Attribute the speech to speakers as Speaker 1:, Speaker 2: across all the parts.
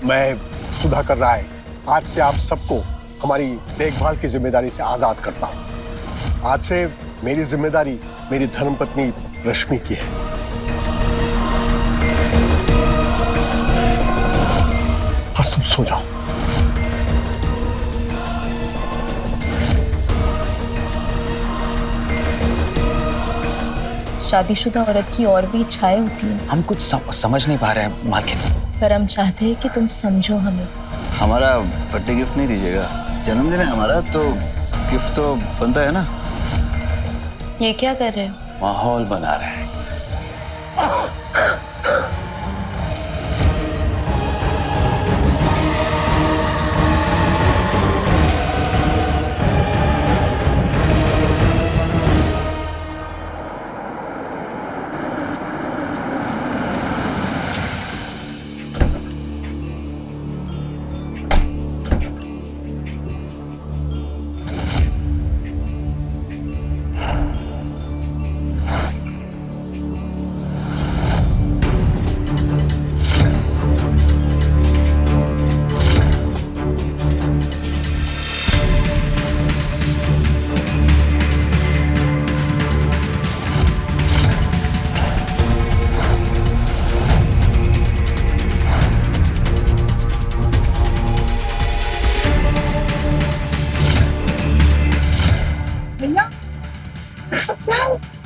Speaker 1: मैं सुधाकर राय आज से आप सबको हमारी देखभाल की जिम्मेदारी से आजाद करता हूँ। आज से मेरी जिम्मेदारी मेरी धर्मपत्नी रश्मि की है। बस तुम सो जाओ।
Speaker 2: शादीशुदा औरत की और भी इच्छाएं होती हैं।
Speaker 3: हम कुछ समझ नहीं पा रहे हैं मालकिन।
Speaker 2: पर हम चाहते हैं कि तुम समझो हमें।
Speaker 3: हमारा बर्थडे गिफ्ट नहीं दीजिएगा? जन्मदिन है हमारा तो गिफ्ट तो बनता है ना।
Speaker 2: ये क्या कर रहे हो?
Speaker 3: माहौल बना रहे हैं।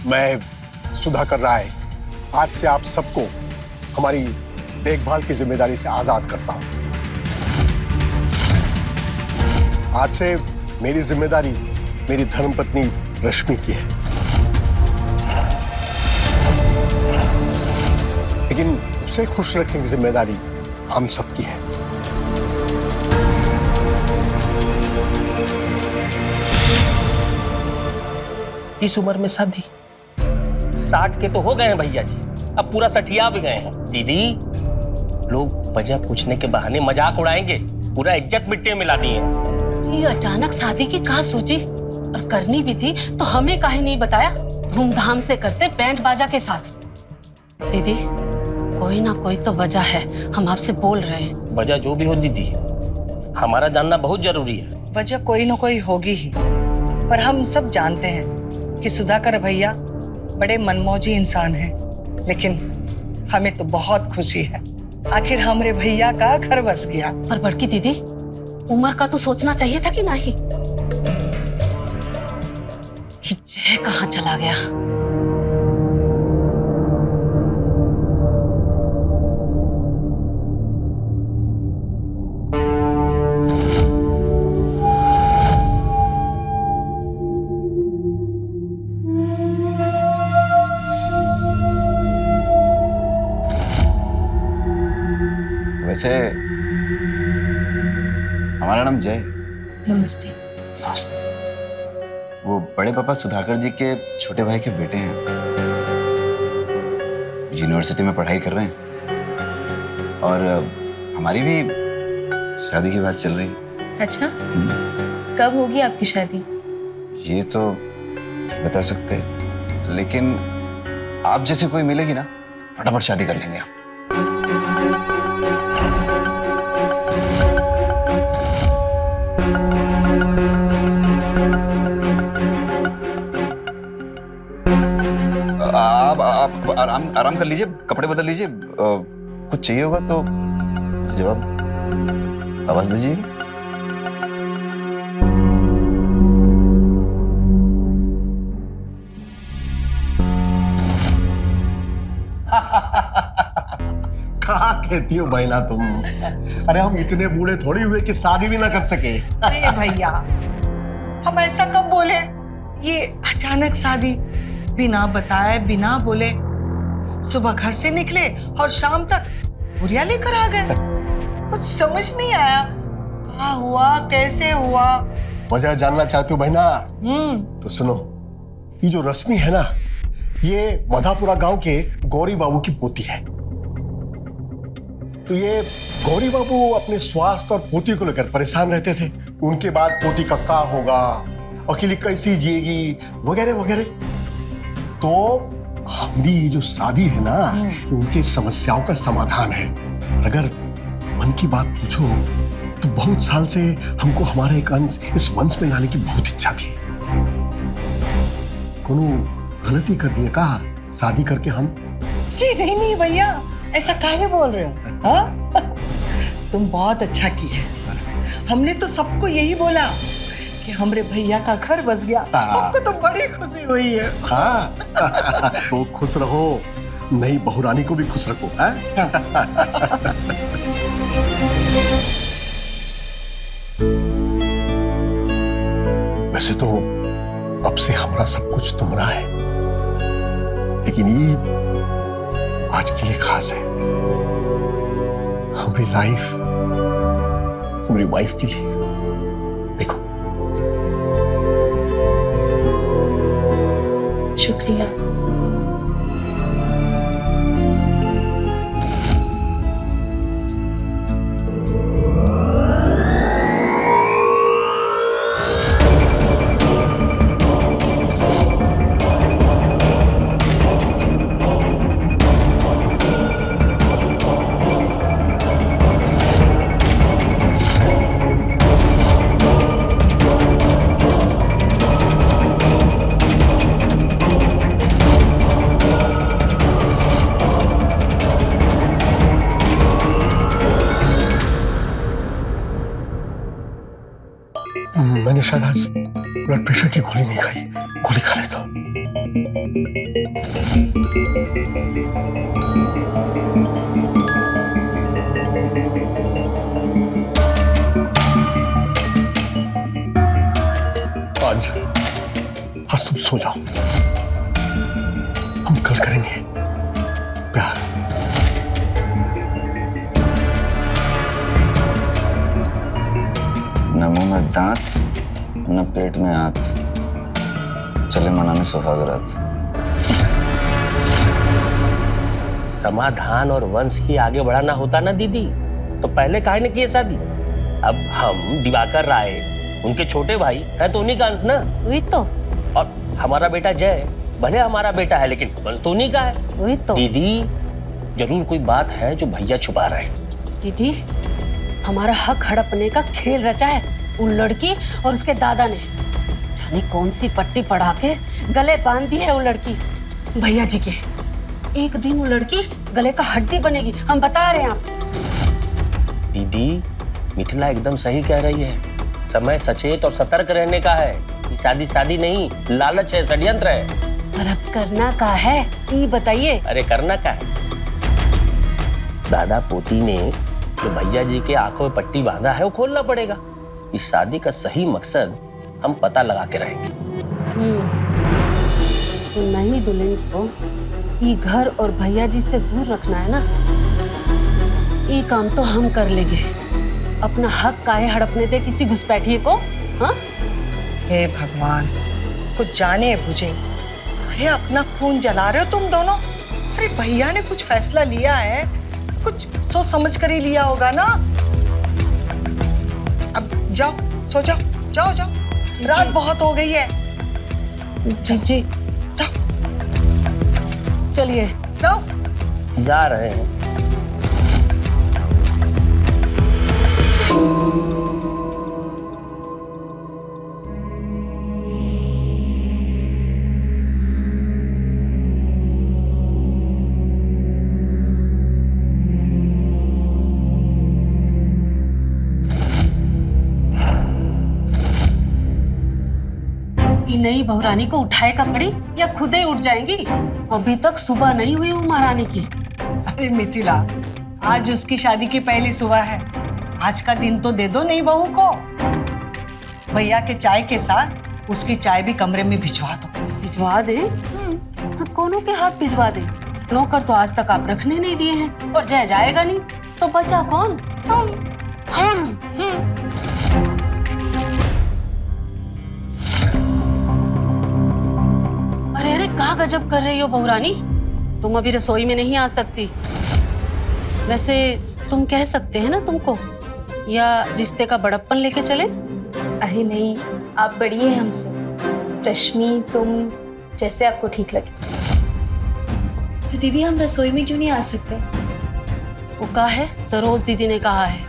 Speaker 1: मैं सुधाकर राय आज से आप सबको हमारी देखभाल की जिम्मेदारी से आजाद करता हूं। आज से मेरी जिम्मेदारी मेरी धर्मपत्नी रश्मि की है। लेकिन उसे खुश रखने की जिम्मेदारी हम सबकी है।
Speaker 4: इस उम्र में शादी 60 के तो हो गए हैं भैया जी, अब पूरा सठिया भी गए हैं। दीदी, लोग वजह पूछने के बहाने मजाक उड़ाएंगे, पूरा इज्जत मिट्टी में मिला दी है।
Speaker 5: ये अचानक शादी की कहाँ सोची, और करनी भी थी तो हमें काहे नहीं बताया? धूमधाम से करते बैंड बाजा के साथ। दीदी, कोई ना कोई तो वजह है, हम आपसे बोल रहे हैं।
Speaker 4: वजह जो भी हो दीदी, हमारा जानना बहुत जरूरी है।
Speaker 6: वजह कोई ना कोई होगी ही, पर हम सब जानते हैं कि सुधाकर भैया बड़े मनमौजी इंसान हैं, लेकिन हमें तो बहुत खुशी है, आखिर हमरे भैया का घर बस गया।
Speaker 5: पर बड़की दीदी, उम्र का तो सोचना चाहिए था कि नहीं? जय कहाँ चला गया?
Speaker 3: वैसे हमारा नाम जय।
Speaker 2: नमस्ते।
Speaker 3: नमस्ते। वो बड़े पापा सुधाकर जी के छोटे भाई के बेटे हैं, यूनिवर्सिटी में पढ़ाई कर रहे हैं, और हमारी भी शादी की बात चल रही है।
Speaker 2: अच्छा, कब होगी आपकी शादी?
Speaker 3: ये तो बता सकते, लेकिन आप जैसे कोई मिलेगी ना, फटाफट शादी कर लेंगे हम। आप आराम कर लीजिए, कपड़े बदल लीजिए, कुछ चाहिए होगा तो जवाब आवाज दीजिएगा।
Speaker 1: कहाँ कहती हो बहना तुम? अरे हम इतने बूढ़े थोड़ी हुए कि शादी भी ना कर सके।
Speaker 6: अरे भैया, हम ऐसा कब बोले? ये अचानक शादी, बिना बताए बिना बोले, सुबह घर से निकले और शाम तक बुरिया लेकर आ गए। कुछ समझ नहीं आया, कहाँ हुआ, कैसे हुआ।
Speaker 1: वजह जानना चाहती हो बहना? तो सुनो, ये जो रश्मि है ना, ये मधापुरा गांव के गौरी बाबू की पोती है। तो ये गौरी बाबू अपने स्वास्थ्य और पोती को लेकर परेशान रहते थे। उनके बाद पोती का क्या होगा, अकेली कैसी जिएगी, वगैरह वगैरह। तो हमारी ये जो शादी है ना, उनकी समस्याओं का समाधान है। और अगर मन धन की बात पूछो तो बहुत साल से हमको हमारा एक अंश इस वंश में लाने की बहुत इच्छा थी। कोनो गलती कर दिए का शादी करके हम?
Speaker 6: नहीं नहीं भैया, ऐसा काहे बोल रहे हो? हाँ? तुम बहुत अच्छा किए। हमने तो सबको यही बोला कि हमरे भैया का घर बस गया। हमको तो बड़ी खुशी हुई है।
Speaker 1: हाँ तो खुश रहो, नई बहुरानी को भी खुश रखो। वैसे तो अब से हमारा सब कुछ तुम्हारा है, लेकिन ये आज के लिए खास है, हमारी लाइफ, हमारी वाइफ के लिए। देखो।
Speaker 2: शुक्रिया।
Speaker 1: मैंने शायद आज ब्लड प्रेशर की गोली नहीं खाई, गोली खा लेता हूं। आज तुम सो जाओ, हम कल करेंगे प्यार।
Speaker 3: न मुंह में दांत न पेट में हाथ, चले मनाने सुहाग रात।
Speaker 4: समाधान और वंश ही आगे बढ़ाना होता ना दीदी, तो पहले काहे न किए शादी? अब हम दिवाकर राय उनके छोटे भाई है तो उन्हीं का अंश ना।
Speaker 5: वही तो।
Speaker 4: और हमारा बेटा जय भले हमारा बेटा है लेकिन वंश तो उन्हीं का है।
Speaker 5: वही तो।
Speaker 4: दीदी जरूर कोई बात है जो भैया छुपा रहे हैं।
Speaker 5: दीदी हमारा हक हड़पने का खेल रचा है उन लड़की और उसके दादा ने। जाने कौन सी पट्टी पढ़ा के गले बांध दी है वो लड़की भैया जी के। एक दिन वो लड़की गले का हड्डी बनेगी, हम बता रहे हैं आपसे।
Speaker 4: दीदी मिथिला एकदम सही कह रही है, समय सचेत और सतर्क रहने का है। ये शादी शादी नहीं, लालच है, षड्यंत्र है।
Speaker 5: और अब करना का है ये बताइए।
Speaker 4: अरे करना का है, दादा पोती ने जो भैया जी के आंखों में पट्टी बांधा है वो खोलना पड़ेगा। इस शादी का सही मकसद हम पता लगा के रहेंगे।
Speaker 5: तो नहीं दुल्हन को ये घर और भैया जी से दूर रखना है ना, ये काम तो हम कर लेंगे। अपना हक काहे हड़पने दे किसी घुसपैठिए को? हाँ?
Speaker 6: हे भगवान, कुछ जाने बुझे अरे अपना खून जला रहे हो तुम दोनों। अरे भैया ने कुछ फैसला लिया है तो कुछ सोच समझ कर ही लिया होगा ना। अब जाओ सो जाओ, जाओ जाओ, रात बहुत हो गई है।
Speaker 5: जी जी
Speaker 6: जाओ
Speaker 5: चलिए
Speaker 6: जाओ।
Speaker 4: जा रहे हैं।
Speaker 5: नई बहुरानी को उठाए का पड़ी या खुद ही उठ जाएंगी? अभी तक सुबह नहीं हुई वो महारानी की।
Speaker 6: अरे मिथिला, आज उसकी शादी की पहली सुबह है, आज का दिन तो दे दो नई बहू को। भैया के चाय के साथ उसकी चाय भी कमरे में भिजवा दो।
Speaker 5: भिजवा दे? कौनों के हाथ भिजवा दे? नौकर तो आज तक आप रखने नहीं दिए हैं और जय जाएगा नहीं तो बचा कौन?
Speaker 6: तुम।
Speaker 5: हम। अरे अरे क्या गजब कर रही हो बहुरानी, तुम अभी रसोई में नहीं आ सकती। वैसे तुम कह सकते हैं ना तुमको, या रिश्ते का बड़प्पन लेके चले?
Speaker 2: अरे नहीं, आप बड़ी हैं हमसे। रश्मि, तुम, जैसे आपको ठीक लगे। तो दीदी हम रसोई में क्यों नहीं आ सकते?
Speaker 5: वो कहा है, सरोज दीदी ने कहा है,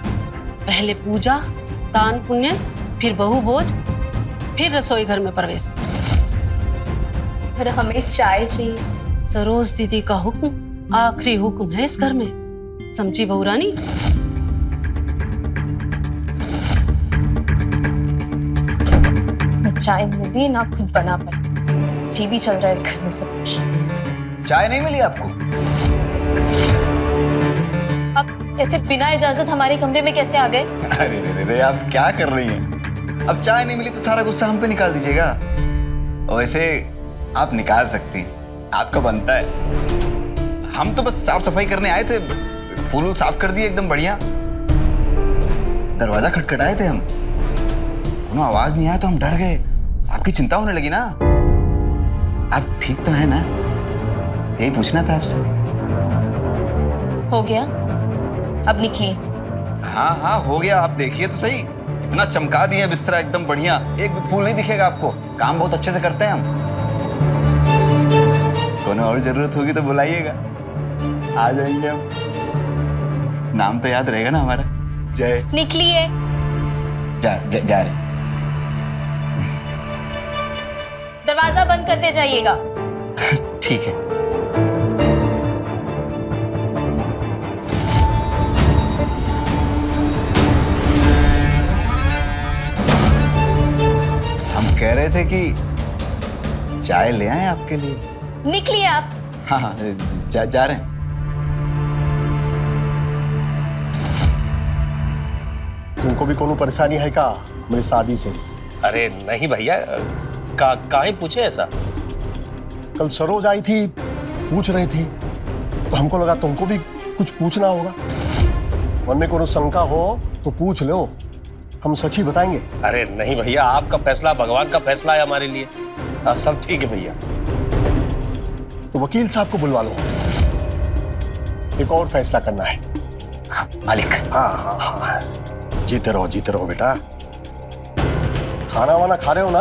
Speaker 5: पहले पूजा, दान पुण्य, फिर बहू भोज, फिर रसोई घर में प्रवेश।
Speaker 2: फिर हमें चाय चाहिए।
Speaker 5: सरोज दीदी का हुक्म आखिरी हुक्म है इस घर में, समझी बहू रानी?
Speaker 2: ना चाय मिली ना खुद बना पाई, जी भी चल रहा है इस घर में सब कुछ।
Speaker 3: चाय नहीं मिली आपको?
Speaker 2: अब ऐसे बिना इजाजत हमारे कमरे में कैसे आ गए?
Speaker 3: अरे रे रे, आप क्या कर रही हैं? अब चाय नहीं मिली तो सारा गुस्सा हम पे निकाल दीजिएगा। वैसे आप निकाल सकती हैं, आपका बनता है। हम तो बस साफ सफाई करने आए थे, फूल साफ कर दिए एकदम बढ़िया। दरवाजा खटखटाए थे हम, कोनो आवाज नहीं आया तो हम डर गए, आपकी चिंता होने लगी ना। आप ठीक तो है ना? यही पूछना था आपसे।
Speaker 2: हो गया, अब निकलिए।
Speaker 3: हाँ हाँ हो गया, आप देखिए तो सही, इतना चमका दिए बिस्तरा एकदम बढ़िया, एक भी फूल नहीं दिखेगा आपको। काम बहुत अच्छे से करते हैं हम। कोनो और जरूरत होगी तो बुलाइएगा, आ जाएंगे हम। नाम तो याद रहेगा ना हमारा, जय।
Speaker 2: निकलिए।
Speaker 3: जा रहे।
Speaker 2: दरवाजा बंद करते जाइएगा।
Speaker 3: ठीक है। हम कह रहे थे कि चाय ले आए आपके लिए।
Speaker 2: निकलिए आप।
Speaker 3: हाँ हाँ जा रहे हैं।
Speaker 1: तुमको भी कोनो परेशानी है क्या मेरी शादी से?
Speaker 4: अरे नहीं भैया, काहे पूछे ऐसा?
Speaker 1: कल सरोज आई थी, पूछ रही थी, तो हमको लगा तुमको भी कुछ पूछना होगा। मन में कोनो शंका हो तो पूछ लो, हम सच ही बताएंगे।
Speaker 4: अरे नहीं भैया, आपका फैसला भगवान का फैसला है हमारे लिए। सब ठीक है भैया।
Speaker 1: तो वकील साहब को बुलवा लो, एक और फैसला करना है।
Speaker 3: हाँ, मालिक।
Speaker 1: हाँ हाँ हाँ, जीते रहो बेटा। खाना वाना खा रहे हो ना,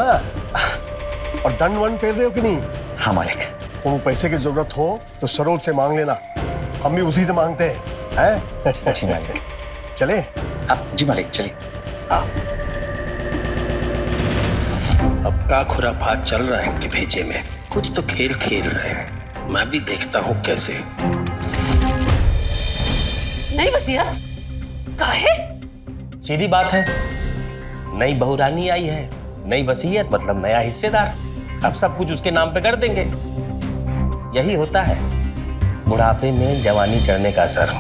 Speaker 1: और दंड वंड पेल रहे हो कि नहीं?
Speaker 3: हाँ मालिक।
Speaker 1: तुम पैसे की जरूरत हो तो सरोज से मांग लेना, हम भी उसी से मांगते हैं।
Speaker 3: जी मालिक।
Speaker 1: चले?
Speaker 3: आप जी मालिक चलिए।
Speaker 4: अब का खुराफात चल रहा है इनके भेजे में, कुछ तो खेल खेल रहे हैं। मैं भी देखता हूँ कैसे।
Speaker 5: नहीं वसीयत काहे?
Speaker 4: सीधी बात है, नई बहुरानी आई है, नई वसीयत मतलब नया हिस्सेदार। अब सब कुछ उसके नाम पे कर देंगे। यही होता है बुढ़ापे में जवानी चढ़ने का असर।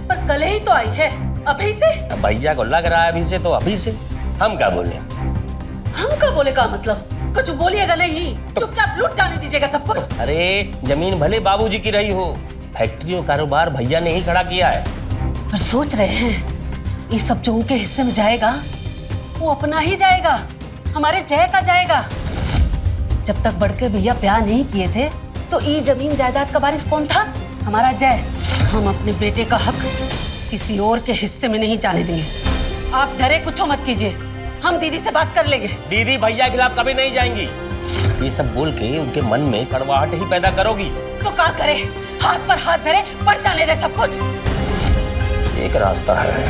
Speaker 5: पर कल ही तो आई है, अभी से?
Speaker 4: अब भैया को लग रहा है अभी से, तो अभी से। हम क्या बोले?
Speaker 5: हम क्या बोले का मतलब? कुछ बोलिएगा नहीं, चुपचाप लूट जाने दीजिएगा सब कुछ।
Speaker 4: अरे जमीन भले बाबूजी की रही हो, फैक्ट्री और कारोबार भैया ने ही खड़ा किया है।
Speaker 5: पर सोच रहे हैं ये सब जो उनके हिस्से में जाएगा वो अपना ही जाएगा, हमारे जय का जाएगा। जब तक बड़के भैया ब्याह नहीं किए थे तो ये जमीन जायदाद का वारिस कौन था? हमारा जय। हम अपने बेटे का हक किसी और के हिस्से में नहीं जाने देंगे। आप डरे कुछ मत कीजिए, हम दीदी से बात कर लेंगे।
Speaker 4: दीदी भैया के खिलाफ कभी नहीं जाएंगी। ये सब बोल के उनके मन में कड़वाहट ही पैदा करोगी।
Speaker 5: तो क्या करे? हाथ पर हाथ धरे पड़ जाने दे सब कुछ।
Speaker 4: एक रास्ता है,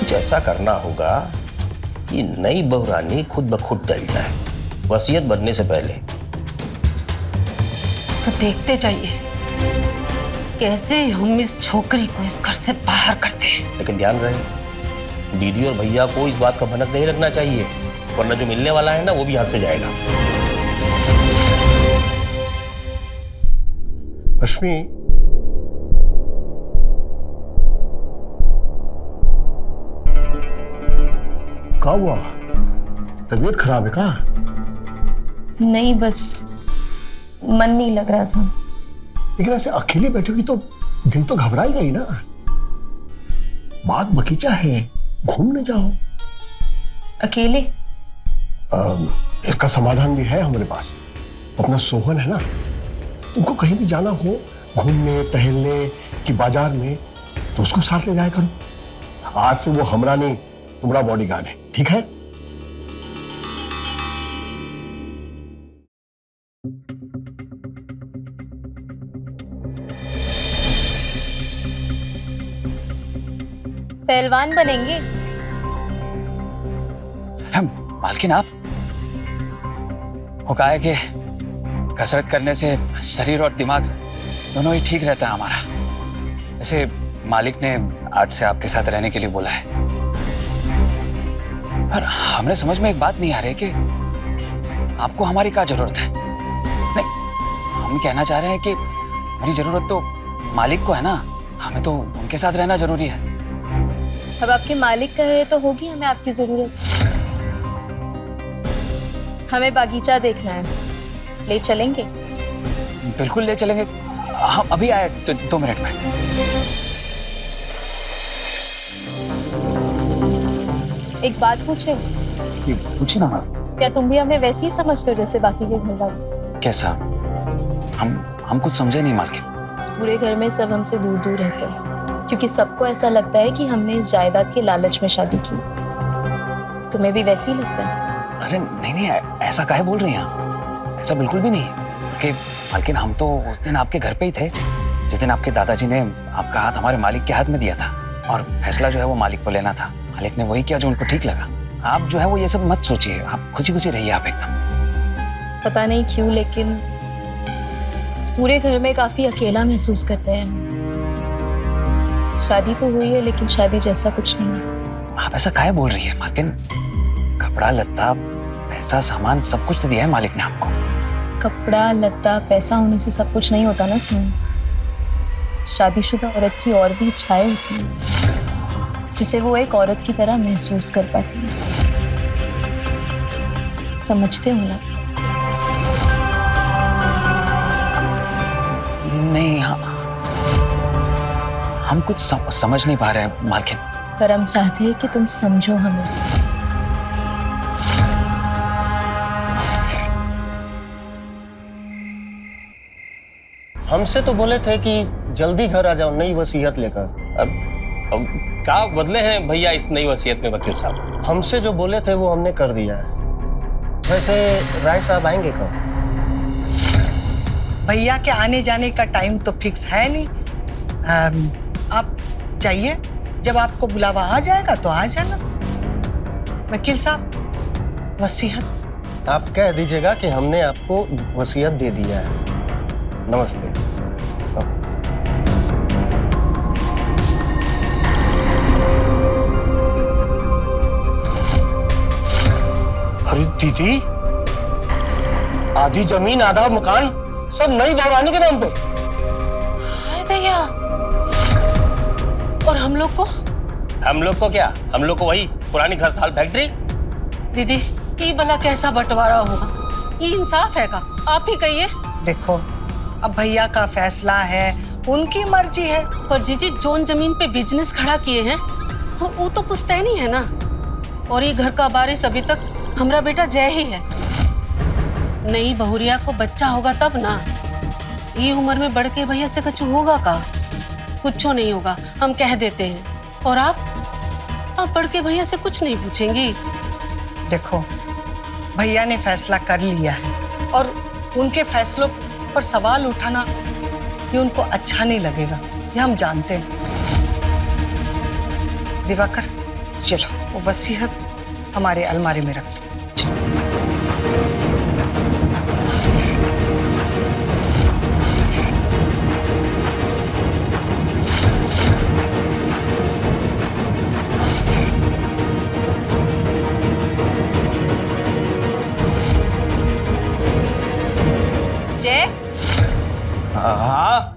Speaker 4: जैसा करना होगा कि नई बहुरानी खुद ब खुद टल जाए, वसीयत बनने से पहले।
Speaker 5: तो देखते जाइए कैसे हम इस छोकरी को इस घर से बाहर करते हैं।
Speaker 4: लेकिन ध्यान रहे, दीदी और भैया को इस बात का भनक नहीं रखना चाहिए, वरना जो मिलने वाला है ना वो भी हाथ से जाएगा।
Speaker 1: रश्मि, क्या हुआ? तबीयत खराब है क्या?
Speaker 2: नहीं, बस मन नहीं लग रहा था।
Speaker 1: लेकिन ऐसे अकेले बैठोगी तो दिल तो घबराएगा ही ना। बाग बगीचा है, घूमने जाओ।
Speaker 2: अकेले?
Speaker 1: इसका समाधान भी है हमारे पास। अपना सोहन है ना, तुमको कहीं भी जाना हो, घूमने टहलने कि बाजार में, तो उसको साथ ले जाया करो। आज से वो हमरा नहीं, तुम्हारा बॉडीगार्ड है, ठीक है?
Speaker 2: पहलवान बनेंगे।
Speaker 7: अरे मालकिन, आप वो कहा है कि कसरत करने से शरीर और दिमाग दोनों ही ठीक रहता है हमारा। वैसे मालिक ने आज से आपके साथ रहने के लिए बोला है, पर हमने समझ में एक बात नहीं आ रही कि आपको हमारी क्या जरूरत है। नहीं, हम कहना चाह रहे हैं कि मेरी जरूरत तो मालिक को है ना, हमें तो उनके साथ रहना जरूरी है।
Speaker 2: अब आपके मालिक कहे तो होगी हमें आपकी जरूरत। हमें बागीचा देखना है, ले चलेंगे?
Speaker 7: बिल्कुल ले चलेंगे, हम अभी आए तो 2 मिनट में।
Speaker 2: एक बात पूछे?
Speaker 7: पूछिए ना।
Speaker 2: क्या तुम भी हमें वैसे ही समझते हो जैसे बाकी के घर वाले?
Speaker 7: कैसा? हम कुछ समझे नहीं मालकिन।
Speaker 2: इस पूरे घर में सब हमसे दूर दूर रहते हैं क्योंकि सबको ऐसा लगता है कि हमने इस जायदाद के लालच में शादी की। तुम्हें भी वैसे ही लगता है?
Speaker 7: अरे नहीं, ऐसा काहे बोल रही हैं आप? ऐसा बिल्कुल भी नहीं कि मालकिन, हम तो उस दिन आपके घर पे ही थे जिस दिन आपके दादाजी ने आपका हाथ हमारे मालिक के हाथ में दिया था, और फैसला जो है वो मालिक को लेना था। मालिक ने वही किया जो उनको ठीक लगा। आप जो है वो ये सब मत सोचिए, आप खुशी खुशी रहिए आप एकदम।
Speaker 2: पता नहीं क्यों लेकिन इस पूरे घर में काफी अकेला महसूस करते हैं। शादी तो हुई है लेकिन शादी जैसा कुछ नहीं है।
Speaker 7: आप ऐसा काहे बोल रही है मालकिन? कपड़ा लत्ता पैसा सामान सब कुछ तो दिया है मालिक ने आपको।
Speaker 2: कपड़ा लत्ता पैसा होने से सब कुछ नहीं होता ना सुन। शादीशुदा औरत की और भी इच्छाएं होती हैं जिसे वो एक औरत की तरह महसूस कर पाती है। समझते हो ना?
Speaker 7: नहीं, हम कुछ समझ नहीं पा रहे हैं मालकिन।
Speaker 2: पर हम चाहते हैं कि तुम समझो हमें।
Speaker 8: हमसे तो बोले थे कि जल्दी घर आ जाओ नई वसीयत लेकर।
Speaker 4: अब क्या बदले हैं भैया इस नई वसीयत में वकील साहब?
Speaker 8: हमसे जो बोले थे वो हमने कर दिया है। वैसे राय साहब आएंगे कब?
Speaker 6: भैया के आने जाने का टाइम तो फिक्स है नहीं। आप जाइए, जब आपको बुलावा आ जाएगा तो आ जाना। वकील साहब, वसीयत
Speaker 8: आप कह दीजिएगा कि हमने आपको वसीयत दे दिया है। नमस्ते।
Speaker 4: अरे दीदी, आधी जमीन आधा मकान सब नई दौरानी के नाम पे।
Speaker 5: हाय दया। और हम लोग को?
Speaker 4: हम लोग को क्या? हम लोग को वही पुरानी घर थाल फैक्ट्री।
Speaker 5: दीदी, ये भला कैसा बंटवारा हुआ? ये इंसाफ है का? आप ही कहिए।
Speaker 6: देखो, अब भैया का फैसला है, उनकी मर्जी है।
Speaker 5: पर जीजी, जोन जमीन पे बिजनेस खड़ा किए हैं वो तो पुश्तैनी है ना। और ये घर का वारिस अभी तक हमारा बेटा जय ही है। नई बहुरिया को बच्चा होगा तब ना। ये उम्र में बढ़ के भैया से कुछ होगा का? कुछ नहीं होगा, हम कह देते हैं। और आप बढ़ के भैया से कुछ नहीं पूछेंगी?
Speaker 6: देखो, भैया ने फैसला कर लिया है और उनके फैसलों पर सवाल उठाना ये उनको अच्छा नहीं लगेगा, ये हम जानते हैं। दिवाकर, चलो वो वसीयत हमारे अलमारी में रख।
Speaker 2: जय,
Speaker 3: हाँ,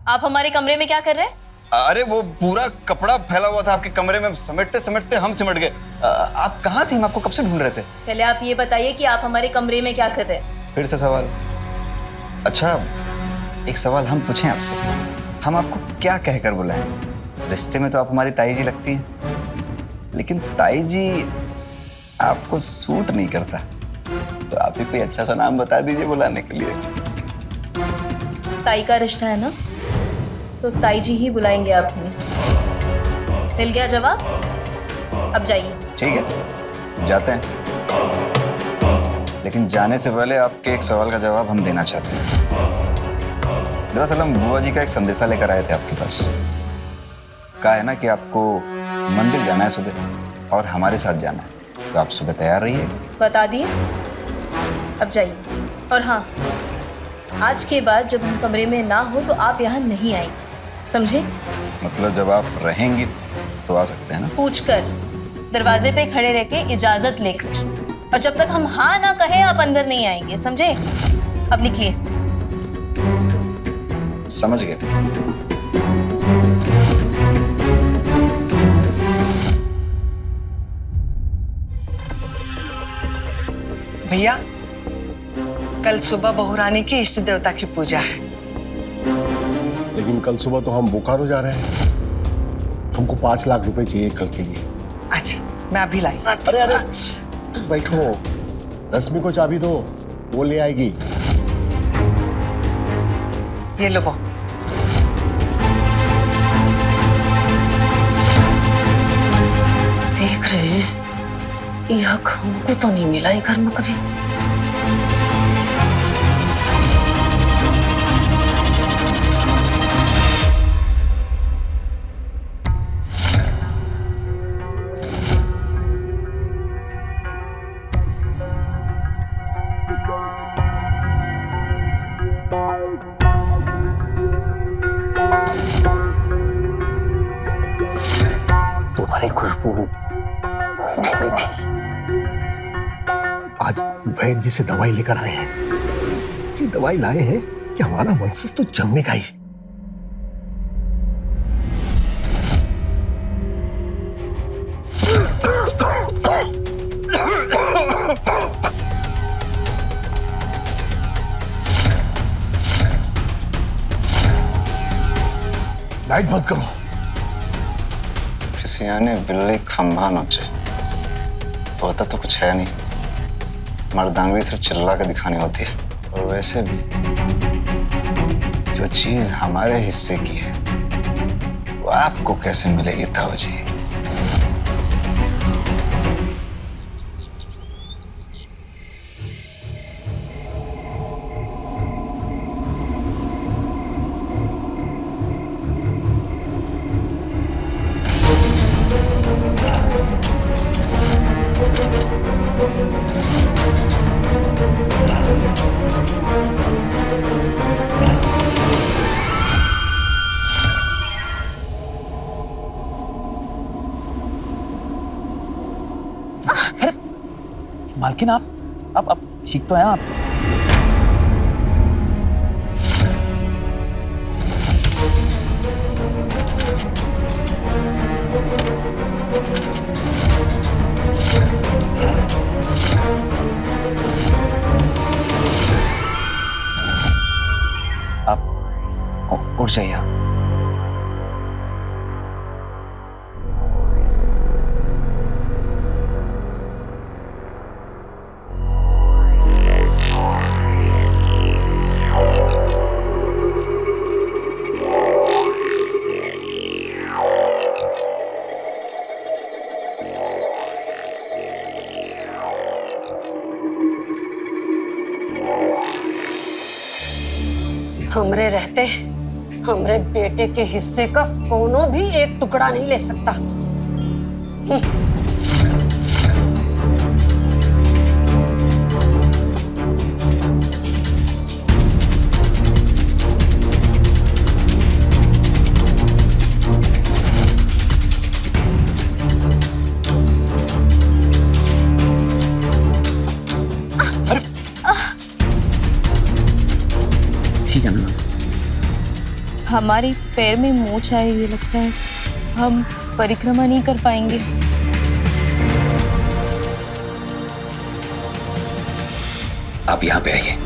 Speaker 2: आप हमारे कमरे में क्या कर रहे हैं?
Speaker 3: अरे वो पूरा कपड़ा फैला हुआ था आपके कमरे में, समेटते समेटते हम सिमट गए। आप कहाँ थी? हम आपको कब से ढूंढ रहे थे।
Speaker 2: पहले आप ये बताइए कि आप हमारे कमरे में क्या कर रहे हैं?
Speaker 3: फिर से सवाल? अच्छा, एक सवाल हम पूछें आपसे, हम आपको क्या कहकर बुलाएं? रिश्ते में तो आप हमारी ताई जी लगती हैं, लेकिन ताई जी आपको सूट नहीं करता, तो आप ही कोई अच्छा सा नाम बता दीजिए बुलाने के लिए।
Speaker 2: ताई का रिश्ता है ना, तो ताई जी ही बुलाएंगे आप हमें। मिल गया जवाब? अब जाइए।
Speaker 3: ठीक है, जाते हैं, लेकिन जाने से पहले आपके एक सवाल का जवाब हम देना चाहते हैं। दरअसल हम बुआ जी का एक संदेशा लेकर आए थे आपके पास। कहा है ना कि आपको मंदिर जाना है सुबह और हमारे साथ जाना है, तो आप सुबह तैयार रहिए।
Speaker 2: बता दिए, अब जाइए। और हाँ, आज के बाद जब हम कमरे में ना हो तो आप यहाँ नहीं आएंगे, समझे?
Speaker 3: मतलब जब आप रहेंगी तो आ सकते हैं ना?
Speaker 2: पूछकर, दरवाजे पे खड़े रह के इजाजत लेकर, और जब तक हम हाँ ना कहें आप अंदर नहीं आएंगे, समझे? अब निकलिए।
Speaker 3: समझ गए।
Speaker 6: भैया, कल सुबह बहू रानी की इष्ट देवता की पूजा है।
Speaker 1: लेकिन कल सुबह तो हम बोकारो जा रहे हैं, हमको 5 लाख रुपए चाहिए कल के लिए।
Speaker 6: अच्छा, मैं अभी लाई।
Speaker 1: अरे अरे बैठो, रश्मि को चाबी दो, वो ले आएगी।
Speaker 6: ये लो बहू।
Speaker 5: देख रहे हैं, यह हमको तो नहीं मिला ये घर में कभी।
Speaker 1: तुम्हारी खुशबू मीठी मीठी। आज वैद्य जी से दवाई लेकर आए हैं, ऐसी दवाई लाए हैं कि हमारा वंशज तो जमेगा ही। लाइट बंद करो।
Speaker 3: किसी आने बिल्ली खंभा नोचे, तो होता तो कुछ है नहीं। मर्दांगरी सिर्फ चिल्ला के दिखानी होती है। और वैसे भी जो चीज हमारे हिस्से की है वो आपको कैसे मिलेगी ताऊ जी?
Speaker 7: मालकिन आप ठीक तो हैं आप? आप उठ जाइए आप।
Speaker 5: हमरे रहते हमरे बेटे के हिस्से का कोनो भी एक टुकड़ा नहीं ले सकता।
Speaker 7: ठीक है ना?
Speaker 2: हमारी पैर में मोच आई, ये लगता है हम परिक्रमा नहीं कर पाएंगे।
Speaker 7: आप यहाँ पे आइए।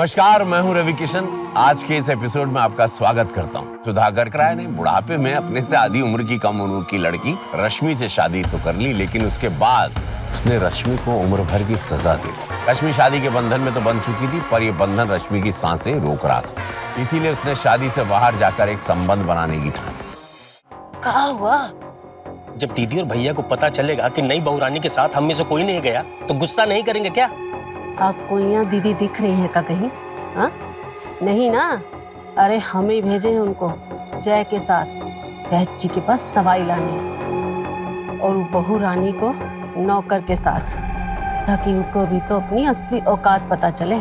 Speaker 9: नमस्कार, मैं हूं रवि किशन। आज के इस एपिसोड में आपका स्वागत करता हूं। सुधाकर राय ने बुढ़ापे में अपने से आधी उम्र की कम उम्र की लड़की रश्मि से शादी तो कर ली, लेकिन उसके बाद उसने रश्मि को उम्र भर की सजा दी। रश्मि शादी के बंधन में तो बंध चुकी थी, पर यह बंधन रश्मि की सांसें रोक रहा था। इसीलिए उसने शादी से बाहर जाकर एक संबंध बनाने की ठानी।
Speaker 5: कहा हुआ
Speaker 4: जब दीदी और भैया को पता चलेगा कि नई बहू रानी के साथ हम में से कोई नहीं गया तो गुस्सा नहीं करेंगे क्या?
Speaker 5: आपको यहाँ दीदी दिख रही है का कहीं? हाँ नहीं ना? अरे हमें भेजे हैं उनको जय के साथ वैद्य जी के पास दवाई लाने, और बहू रानी को नौकर के साथ, ताकि उनको भी तो अपनी असली औकात पता चले।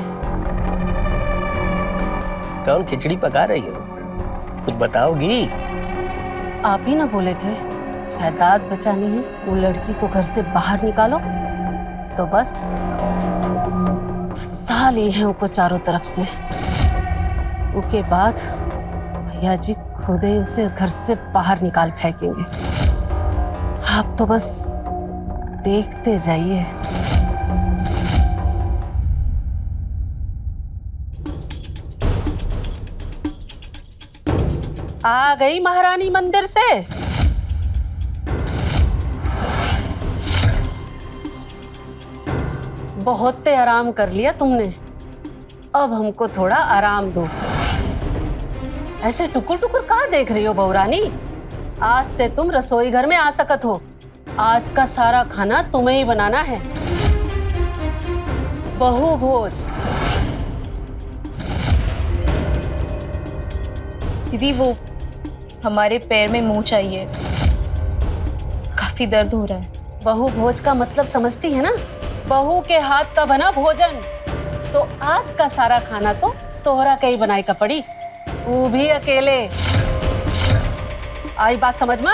Speaker 4: कौन खिचड़ी पका रही हो? कुछ बताओगी?
Speaker 5: आप ही ना बोले थे जायदाद बचानी है, वो लड़की को घर से बाहर निकालो, तो बस फंसा लिए हैं उनको चारों तरफ से। उसके बाद भैया जी खुद ही उसे घर से बाहर निकाल फेंकेंगे। आप तो बस देखते जाइए। आ गई महारानी मंदिर से। बहुत आराम कर लिया तुमने, अब हमको थोड़ा आराम दो। ऐसे टुकुर टुकुर कहाँ देख रही हो बहू रानी? आज से तुम रसोई घर में आ सकत हो। आज का सारा खाना तुम्हें ही बनाना है। बहू भोज।
Speaker 2: दीदी वो हमारे पैर में मुंह चाहिए, काफी दर्द हो रहा है।
Speaker 5: बहू भोज का मतलब समझती है ना? बहू के हाथ का बना भोजन। तो आज का सारा खाना तो तोहरा के ही बनाई का पड़ी, वो भी अकेले। आई बात समझ में?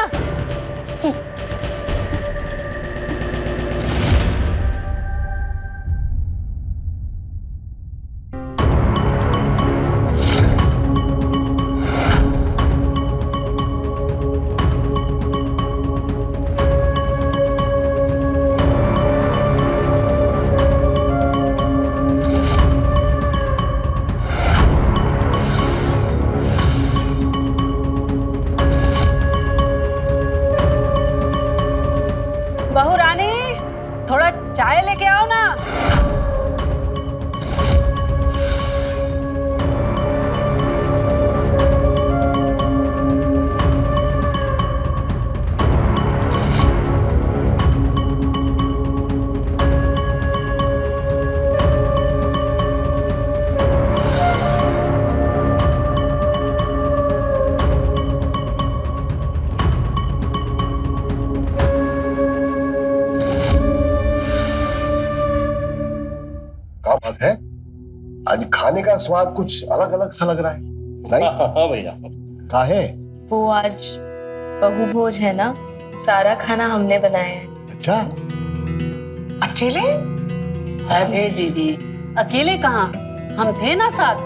Speaker 5: बहू रानी थोड़ा चाय लेके आओ ना।
Speaker 1: क्या बात है, आज खाने का स्वाद कुछ अलग अलग सा लग रहा है। नहीं
Speaker 4: हाँ भैया।
Speaker 1: का है?
Speaker 2: वो आज बहू भोज है ना, सारा खाना हमने बनाया है।
Speaker 1: अच्छा,
Speaker 6: अकेले?
Speaker 5: अरे दीदी अकेले कहाँ, हम थे ना साथ।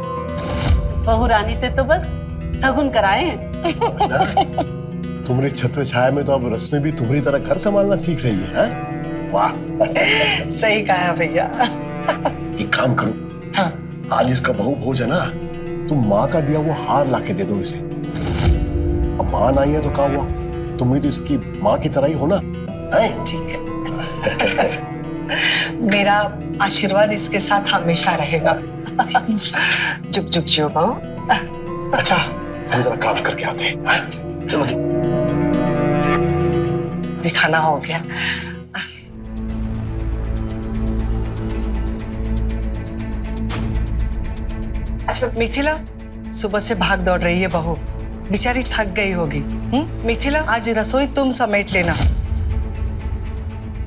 Speaker 5: बहू रानी से तो बस शगुन कराए हैं।
Speaker 1: तुम्हारे छत्र छाया में तो अब रश्मि भी तुम्हारी तरह घर संभालना सीख रही है। वाह,
Speaker 6: सही कहा भैया।
Speaker 1: एक काम करो, हाँ। आज इसका बहू भोज है ना, तुम माँ का दिया वो हार लाके दे दो इसे। अब माँ नहीं है तो क्या हुआ, तुम भी तो इसकी माँ की तरह ही हो ना।
Speaker 6: ठीक है। मेरा आशीर्वाद इसके साथ हमेशा रहेगा। जुग जुग जियो बहू।
Speaker 1: अच्छा, हम जरा काम करके आते हैं। चलो
Speaker 6: भी खाना हो गया। अच्छा मिथिला, सुबह से भाग दौड़ रही है बहू, बेचारी थक गई होगी। मिथिला आज रसोई तुम समेट लेना,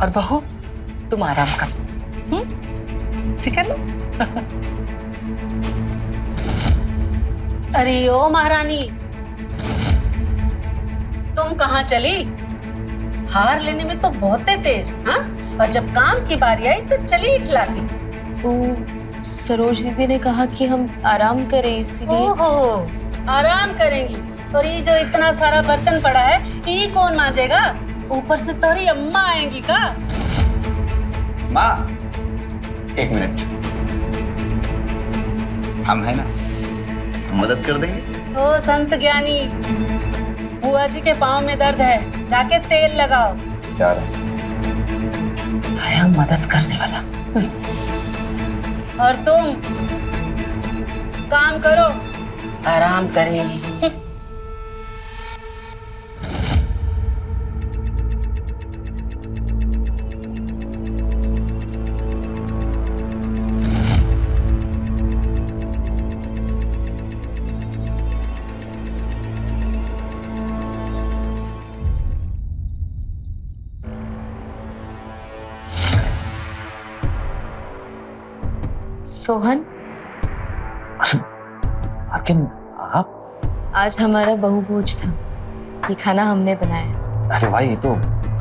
Speaker 6: और बहू तुम आराम कर। ठीक है ना?
Speaker 5: अरे ओ महारानी, तुम कहाँ चली? हार लेने में तो बहुत तेज, हाँ? और जब काम की बारी आई तो चली इठलाती।
Speaker 2: वो सरोज दीदी ने कहा कि हम आराम करें, इसीलिए।
Speaker 5: ओहो, आराम करेंगी? और ये जो इतना सारा बर्तन पड़ा है, ये कौन मांजेगा? ऊपर से तोरी अम्मा आएंगी का?
Speaker 3: माँ, एक मिनट। हम है ना, हम मदद कर देंगे।
Speaker 5: ओ संत ज्ञानी, बुआ जी के पाँव में दर्द है, जाके तेल लगाओ।
Speaker 3: क्या
Speaker 5: आया मदद करने वाला। और तुम काम करो, आराम करेंगी।
Speaker 2: सोहन,
Speaker 7: लेकिन आप,
Speaker 2: आज हमारा बहु भोज था। ये खाना हमने बनाया।
Speaker 7: अरे भाई ये तो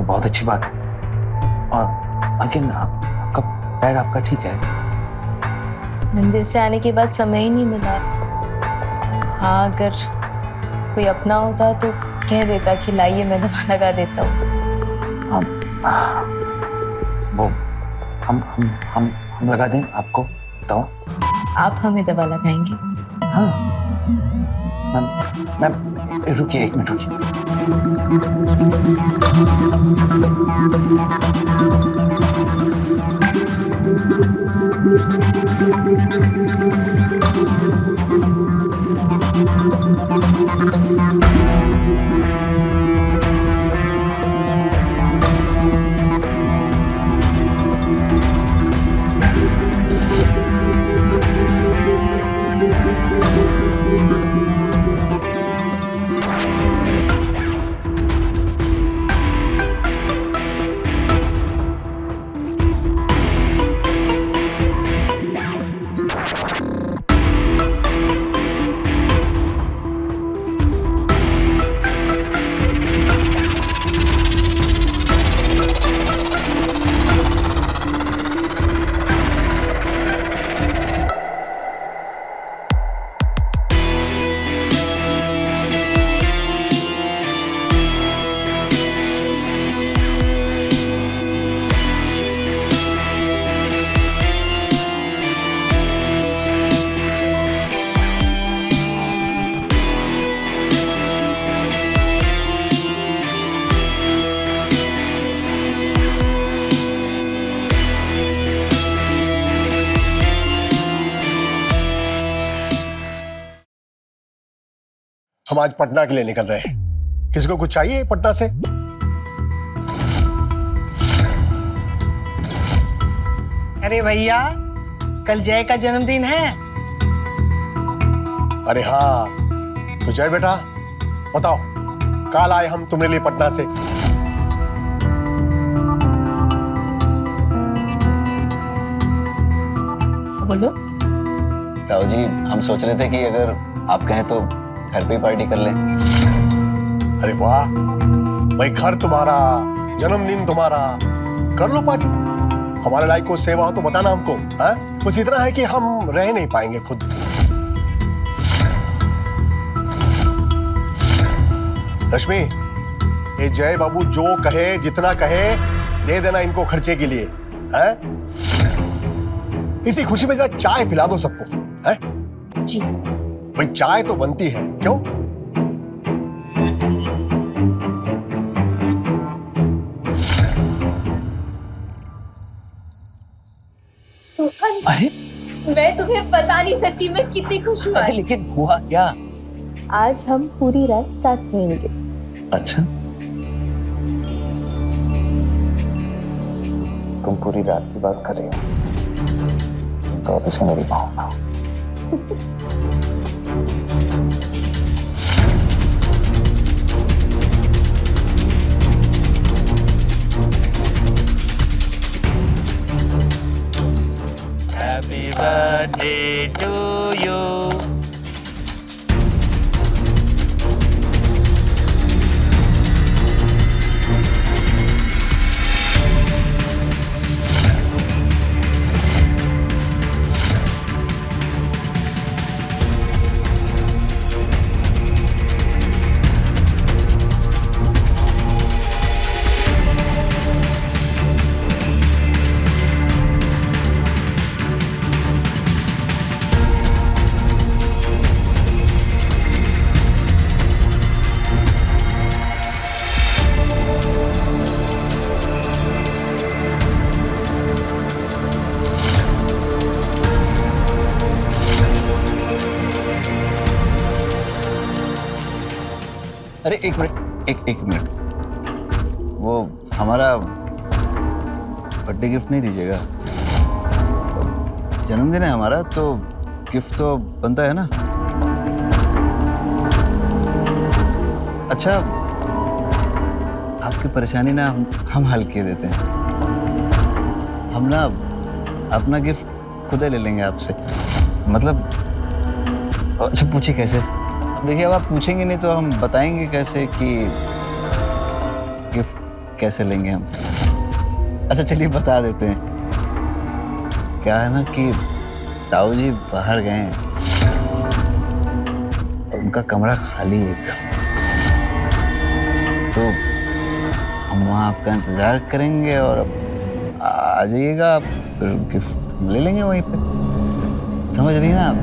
Speaker 7: बहुत अच्छी बात है। और लेकिन आपका पैर आपका ठीक है?
Speaker 2: मंदिर से आने के बाद समय ही नहीं मिला। हाँ, अगर कोई अपना होता तो कह देता कि लाइए मैं दवा लगा देता हूँ।
Speaker 7: वो हम लगा दें आपको दवा?
Speaker 2: आप हमें दवा लगाएंगे?
Speaker 7: हाँ मैम, रुकिए 1 मिनट रुकिए।
Speaker 1: हम आज पटना के लिए निकल रहे हैं। किसी को कुछ चाहिए पटना से?
Speaker 6: अरे भैया, कल जय का जन्मदिन है।
Speaker 1: अरे हाँ, तो जय बेटा बताओ, कल आए हम तुम्हारे लिए पटना से।
Speaker 2: बोलो।
Speaker 3: ताऊ जी, हम सोच रहे थे कि अगर आप कहें तो घर पे ही पार्टी कर लें।
Speaker 1: अरे वाह भाई, घर तुम्हारा, जन्मदिन तुम्हारा, कर लो पार्टी। हमारे लायक को सेवा हो तो बताना हमको। हाँ, बस इतना है कि हम रह नहीं पाएंगे खुद। रश्मि, ये जय बाबू जो कहे, जितना कहे दे देना इनको खर्चे के लिए। है? इसी खुशी में जरा चाय पिला दो सबको। है?
Speaker 2: जी।
Speaker 1: भाई चाय तो बनती है, क्यों?
Speaker 7: अरे
Speaker 2: मैं तुम्हें बता नहीं सकती मैं कितनी खुश हूँ।
Speaker 7: लेकिन हुआ क्या?
Speaker 2: आज हम पूरी रात साथ रहेंगे।
Speaker 7: अच्छा, तुम पूरी रात की बात कर रही हो तो इसे मेरी पाऊंगा।
Speaker 4: Happy birthday to you.
Speaker 3: अरे एक मिनट, एक मिनट, वो हमारा बर्थडे गिफ्ट नहीं दीजिएगा? जन्मदिन है हमारा तो गिफ्ट तो बनता है ना। अच्छा, आपकी परेशानी ना हम हल किए देते हैं। हम ना अपना गिफ्ट खुद ही ले लेंगे आपसे। मतलब अच्छा पूछिए कैसे? देखिए अब आप पूछेंगे नहीं तो हम बताएंगे कैसे कि गिफ्ट कैसे लेंगे हम। अच्छा चलिए बता देते हैं। क्या है ना कि ताऊ जी बाहर गए हैं, उनका कमरा खाली है एकदम, तो हम वहाँ आपका इंतजार करेंगे और आ जाइएगा आप, फिर गिफ्ट ले लेंगे वहीं पे। समझ रही ना आप?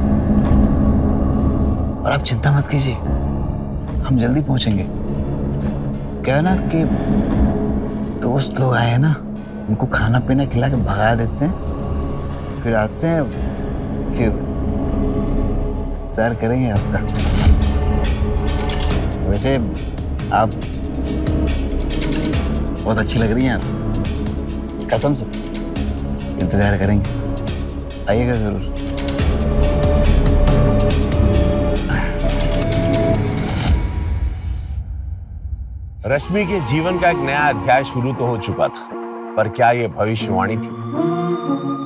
Speaker 3: और आप चिंता मत कीजिए, हम जल्दी पहुंचेंगे। क्या है ना कि दोस्त लोग आए हैं ना, उनको खाना पीना खिला के भगा देते हैं, फिर आते हैं, फिर इंतजार करेंगे आपका। वैसे आप बहुत अच्छी लग रही हैं आप, कसम से। इंतजार करेंगे, आइएगा जरूर।
Speaker 9: रश्मि के जीवन का एक नया अध्याय शुरू तो हो चुका था, पर क्या ये भविष्यवाणी थी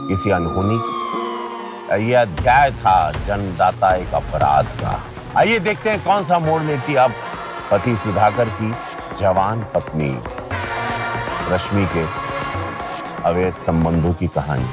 Speaker 9: किसी अनहोनी की? ये अध्याय था जन्मदाता एक अपराध का। आइए देखते हैं कौन सा मोड़ लेती अब पति सुधाकर की जवान पत्नी रश्मि के अवैध संबंधों की कहानी।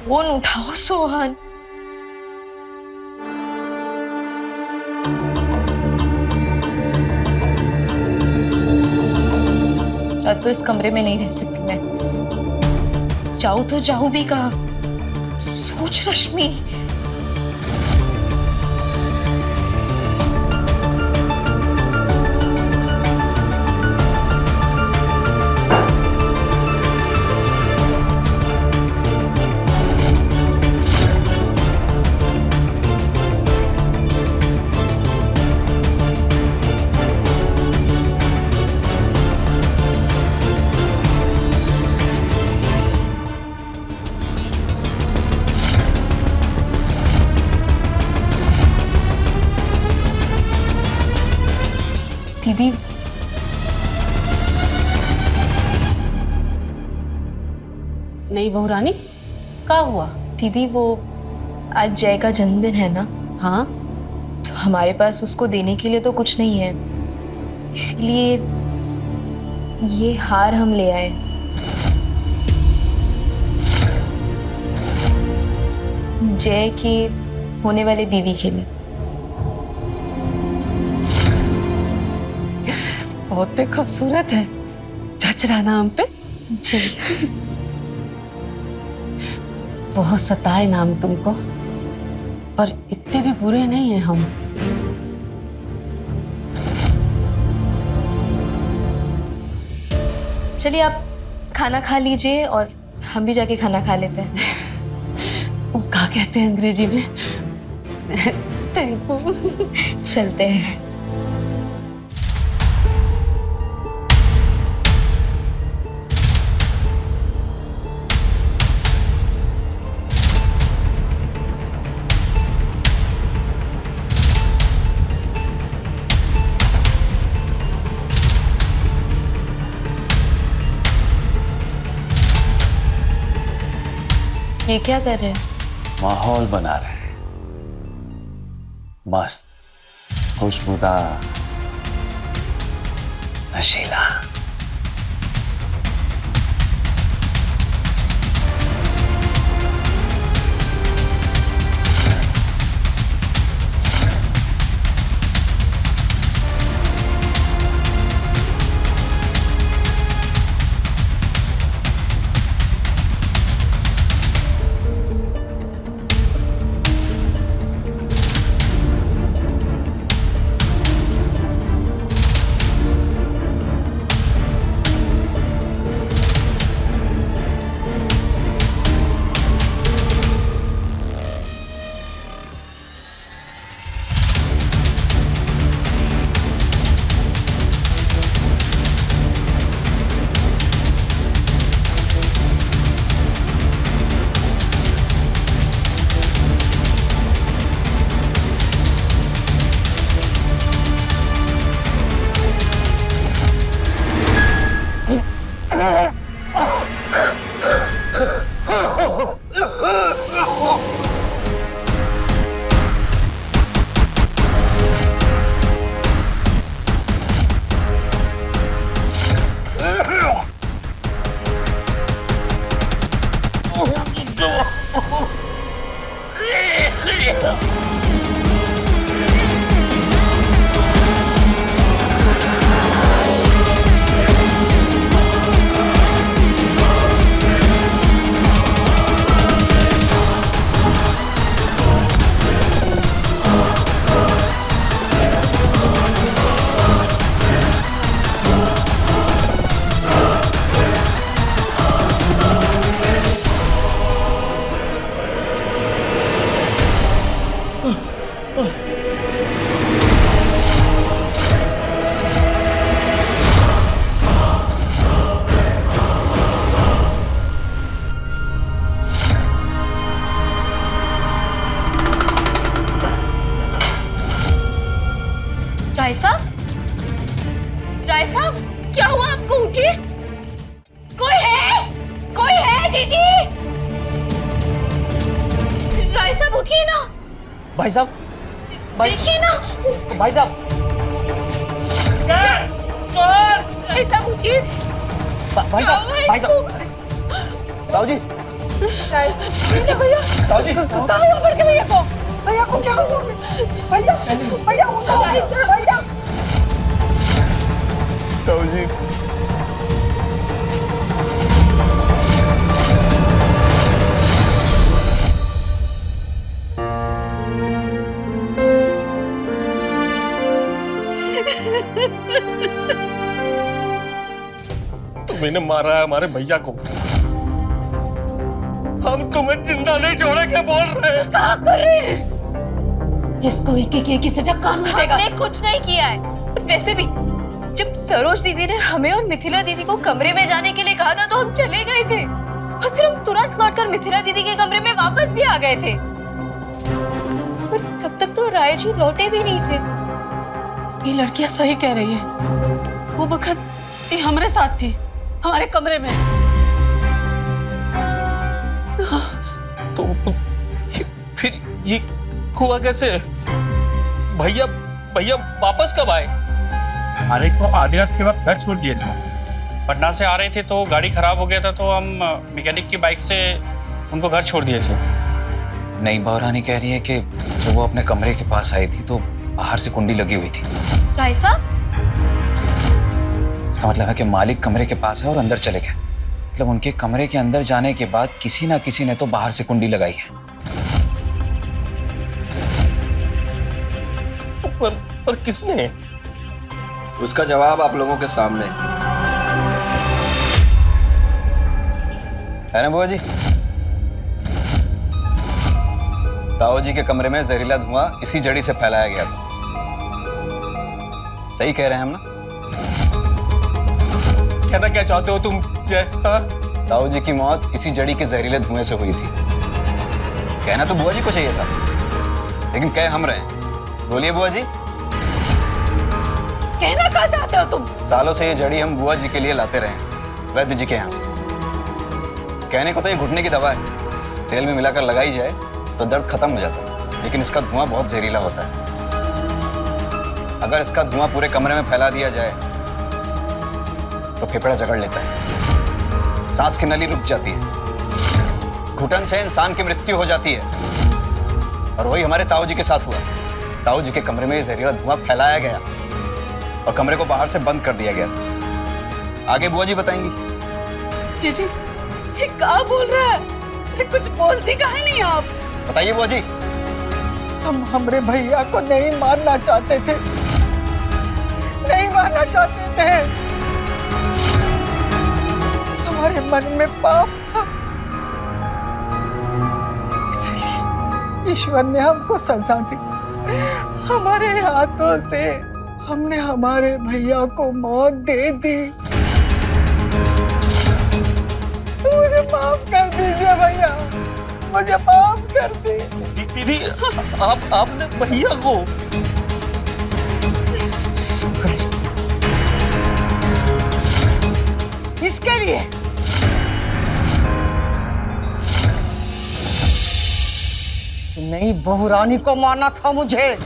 Speaker 2: फोन उठाओ सोहन। रात तो इस कमरे में नहीं रह सकती मैं। जाऊं तो जाऊं भी कहाँ? सोच रश्मि। दीदी,
Speaker 5: नहीं बहू रानी, क्या हुआ?
Speaker 2: दीदी वो आज जय का जन्मदिन है ना,
Speaker 5: हाँ
Speaker 2: तो हमारे पास उसको देने के लिए तो कुछ नहीं है, इसलिए ये हार हम ले आए। जय की होने वाले बीवी के लिए।
Speaker 5: बहुत ही खूबसूरत है, जच रहा ना हम पे।
Speaker 2: जी।
Speaker 5: बहुत सताए ना हम तुमको, पर इतने भी बुरे नहीं हैं हम।
Speaker 2: चलिए आप खाना खा लीजिए और हम भी जाके खाना खा लेते हैं।
Speaker 5: वो क्या कहते हैं अंग्रेजी में? Thank you.
Speaker 2: चलते हैं। ये क्या कर रहे हैं?
Speaker 7: माहौल बना रहे हैं। मस्त, खुशबूदार, नशीला।
Speaker 2: राय साहब, राय साहब, क्या हुआ आपको? उठिए, कोई है? कोई है दीदी? राय साहब उठिए ना।
Speaker 4: भाई साहब,
Speaker 2: देखिए ना।
Speaker 4: भाई साहब,
Speaker 2: राय साहब उठिए।
Speaker 4: भाई साहब, भाई साहब,
Speaker 3: ताऊ जी,
Speaker 2: राय साहब, भैया
Speaker 3: ताऊ जी,
Speaker 2: क्या हुआ बड़के भैया को? भैया को क्या हुआ? भैया, भैया उठो, भैया।
Speaker 3: ताऊ जी,
Speaker 4: तुमने मारा है हमारे भैया को। हम तुम्हें जिंदा नहीं छोड़े क्या बोल रहे हैं?
Speaker 2: क्या कर रहे हैं?
Speaker 5: इसको एक की सजा कानून देगा।
Speaker 2: हमने कुछ नहीं किया है। वैसे भी जब सरोज दीदी ने हमें और मिथिला दीदी को कमरे में जाने के लिए कहा था तो हम चले गए थे और फिर हम तुरंत लौटकर मिथिला दीदी के कमरे में वापस भी आ गए थे। पर तब तक तो राय जी लौटे भी नहीं थे।
Speaker 5: ये लड़कियां सही कह रही है। वो वक्त ये हमारे साथ थी, हमारे कमरे में।
Speaker 4: तो फिर ये हुआ कैसे? भैया भैया वापस कब आए?
Speaker 10: अरे को आधे रात के बाद घर छोड़ दिए थे।
Speaker 11: पटना से आ रहे थे तो गाड़ी खराब हो गया था तो हम मैकेनिक की बाइक से उनको घर छोड़ दिए थे।
Speaker 7: नहीं, बहुरानी कह रही है कि जब वो अपने कमरे के पास आई थी तो बाहर से कुंडी लगी हुई थी।
Speaker 2: राय साहब,
Speaker 7: इसका मतलब है कि मालिक कमरे के पास है और अंदर चले गए। मतलब उनके कमरे के अंदर जाने के बाद किसी ना किसी ने तो बाहर से कुंडी लगाई है।
Speaker 4: पर किसने?
Speaker 3: उसका जवाब आप लोगों के सामने है ना बुआ जी? ताऊ जी के कमरे में जहरीला धुआं इसी जड़ी से फैलाया गया था। सही कह रहे हैं हम ना?
Speaker 4: कहना क्या चाहते हो तुम जय?
Speaker 3: ताऊ जी की मौत इसी जड़ी के जहरीले धुएं से हुई थी। कहना तो बुआ जी को चाहिए था, लेकिन कह हम रहे हैं। बोलिए बुआ जी।
Speaker 5: कहना क्या चाहते हो तुम?
Speaker 3: सालों से ये जड़ी हम बुआ जी के लिए लाते रहे वैद्य जी के यहाँ से। कहने को तो ये घुटने की दवा है, तेल में मिलाकर लगाई जाए तो दर्द खत्म हो जाता है, लेकिन इसका धुआं बहुत जहरीला होता है। अगर इसका धुआं पूरे कमरे में फैला दिया जाए तो फेफड़ा जकड़ लेता है, सांस की नली रुक जाती है, घुटन से इंसान की मृत्यु हो जाती है। और वही हमारे ताऊ जी के साथ हुआ। ताऊ जी के कमरे में जहरीला धुआं फैलाया गया और कमरे को बाहर से बंद कर दिया गया था। आगे बुआ जी बताएंगी।
Speaker 2: जीजी, ये क्या बोल रहा है? ये कुछ बोलती काहे नहीं आप?
Speaker 3: बताइए बुआ जी।
Speaker 6: हम हमरे भैया को नहीं मारना चाहते थे, नहीं मारना चाहते थे। हमारे मन में पाप था, इसलिए ईश्वर ने हमको सजा दी। हमारे हाथों से हमने हमारे भैया को मौत दे दी। मुझे माफ कर दीजिए भैया, मुझे माफ कर दीजिए।
Speaker 4: दीदी आपने भैया को
Speaker 6: इसके लिए नई बहू रानी को मारना था मुझे।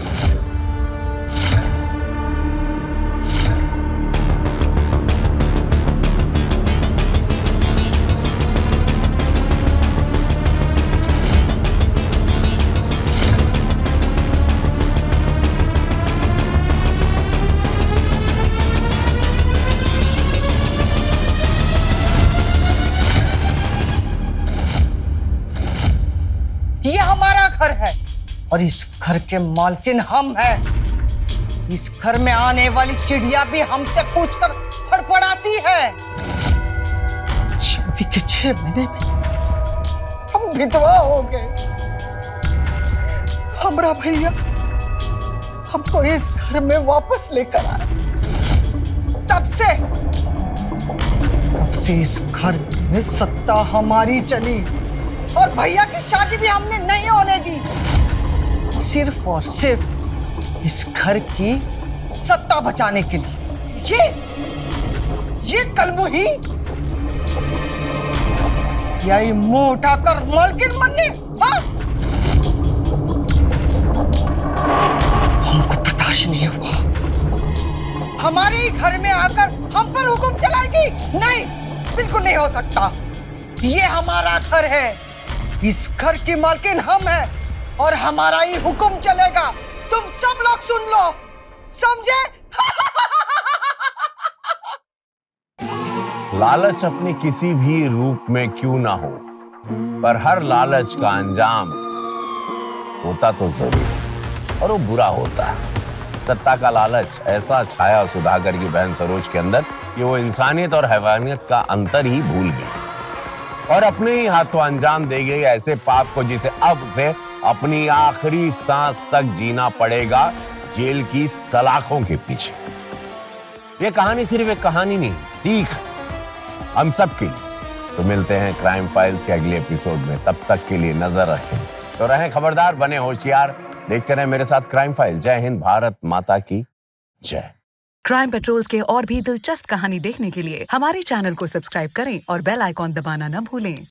Speaker 6: ये हमारा घर है और इस घर के मालकिन हम हैं। इस घर में आने वाली चिड़िया भी हमसे पूछकर फड़फड़ाती है। शादी के 6 महीने में हम विधवा हो गए। हमारा भैया हमको इस घर में वापस लेकर आया। तब से इस घर में सत्ता हमारी चली और भैया की शादी भी हमने नहीं होने दी, सिर्फ और सिर्फ इस घर की सत्ता बचाने के लिए। ये कलमुही यही मुंह उठाकर मालकिन बनने, हाँ? हमको बर्दाश्त नहीं हुआ। हमारे ही घर में आकर हम पर हुक्म चलाएगी? नहीं, बिल्कुल नहीं हो सकता। ये हमारा घर है, इस घर की मालकिन हम हैं और हमारा ही हुक्म चलेगा। तुम सब लोग सुन लो, समझे?
Speaker 9: लालच अपने किसी भी रूप में क्यों ना हो, पर हर लालच का अंजाम होता तो जरूर और वो बुरा होता है। सत्ता का लालच ऐसा छाया सुधाकर की बहन सरोज के अंदर कि वो इंसानियत और हैवानियत का अंतर ही भूल गई और अपने ही हाथों अंजाम दे गई ऐसे पाप को जिसे अब से अपनी आखिरी सांस तक जीना पड़ेगा जेल की सलाखों के पीछे। ये कहानी सिर्फ एक कहानी नहीं, सीख हम सब की। तो मिलते हैं क्राइम फाइल्स के अगले एपिसोड में, तब तक के लिए नजर रखें तो रहें खबरदार, बने होशियार, देखते रहें मेरे साथ क्राइम फाइल। जय हिंद, भारत माता की जय।
Speaker 12: क्राइम पेट्रोल्स के और भी दिलचस्प कहानी देखने के लिए हमारे चैनल को सब्सक्राइब करें और बेल आइकॉन दबाना न भूलें।